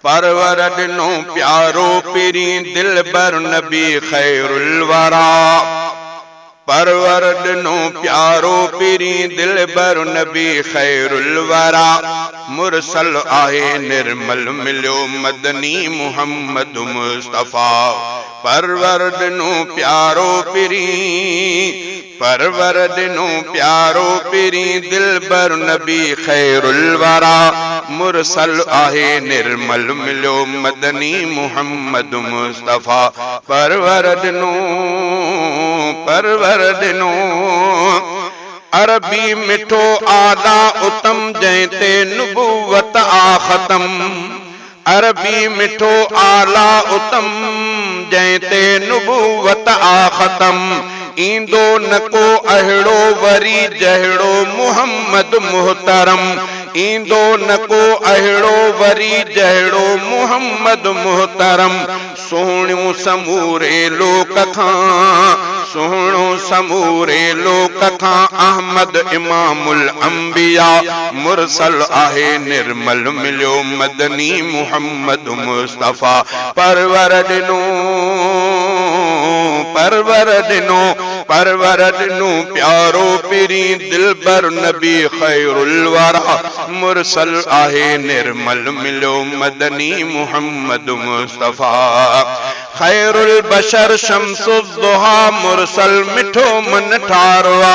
परवर दिनो प्यारो पिरी दिलबर नबी खैरुल वरा। परवर दिनो प्यारो पिरी दिलबर नबी खैरुल वरा। मुरसल आहे निर्मल मिलो मदनी मुहम्मद मुस्तफा। परवर दिनो प्यारो पिरी, परवर दिनो प्यारो पिरी दिलबर नबी खैरुल वरा। मुरसल आहे निर्मल मिलो मदनी मुहम्मद मुस्तफा। परवर दिनो, परवर दिनो अरबी मिठो आला उत्तम जैते नुबुवत आ खतम। अरबी मिठो आला उत्तम जैते नुबुवत आ खतम। इंदो न को अहिड़ो वरी जहिड़ो मुहम्मद मुहतरम। इंदो न को अहिड़ो वरी जहिड़ो मुहम्मद मुहतरम। सोहणियूं समूरे लोक खां, सोहणो समूरे लोक खां अहमद इमामुल अंबिया। मुरसल आहे निर्मल मिलो मदनी मुहम्मद मुस्तफा। परवर दिनो, परवर दिनो, परवर दिनो प्यारो पिरी दिलबर नबी खैरुल वरा। मुरसल आहे निर्मल मिलो मदनी मुहम्मद मुस्तफा। खैरुल बशर शम्सुद्दुहा मुरसल मिठो मन ठारवा।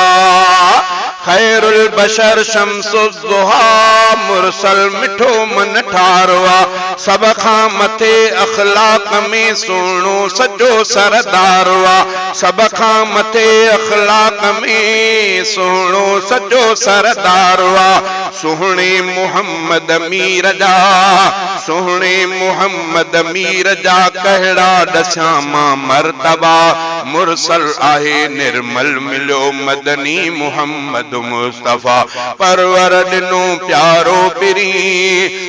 खैरुल बशर शम्सुद्दुहा मुरसल मिठो मन ठारवा। सब खां मथे अखलाक में सोहणो सजो सरदारवा। सब खां मथे अखलाक में सोहणो सजो सरदारवा। सोहणे मुहम्मद मीर जा, सोहणे मुहम्मद मीर जा कहड़ा दसां मां मर्तबा। मुरसल आहे निर्मल मिलो मदनी मुहम्मद मुस्तफा। परवर दिनो प्यारो पिरी,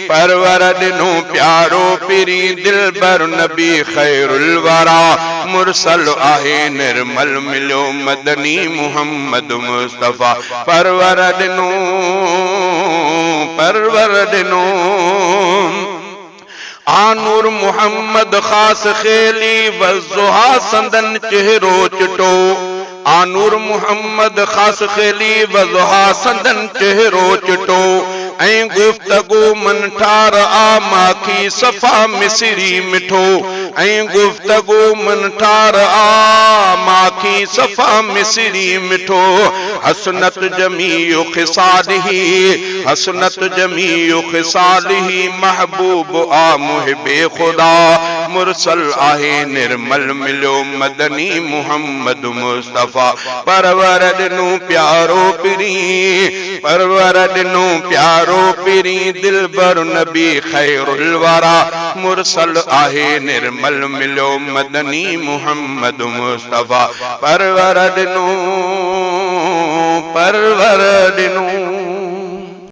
परवर दिनो प्यारो पिरी दिलबर नबी खैरुल वरा। मुरसल आहे निर्मल मिलो मदनी मुहम्मद मुस्तफा। परवर दिनो, परवर दिनो आनूर मुहम्मद खास खेली वज़ुहा संदन चेहरो चिटो। आनूर मुहम्मद खास खेली वज़ुहा संदन चेहरो चिटो। ऐं गुफ्तगू मन ठार आ माखी सफ़ा मिसरी मिठो। ऐं गुफ्तगू मन ठार आ माखी सफ़ा मिसरी मिठो। हसनत जमीउ खिसालिही, हसनत जमीउ खिसालिही महबूब आ मुहिबे खुदा। मुरसल आहे निर्मल मिलो मदनी मुहम्मद मुस्तफा। परवर दिनो प्यारो पिरी, परवर दिनो प्यारो पिरी दिलबर नबी खैरुल वरा। मुरसल आहे निर्मल मिलो मदनी मुहम्मद मुस्तफा। परवर दिनो, परवर दिनो।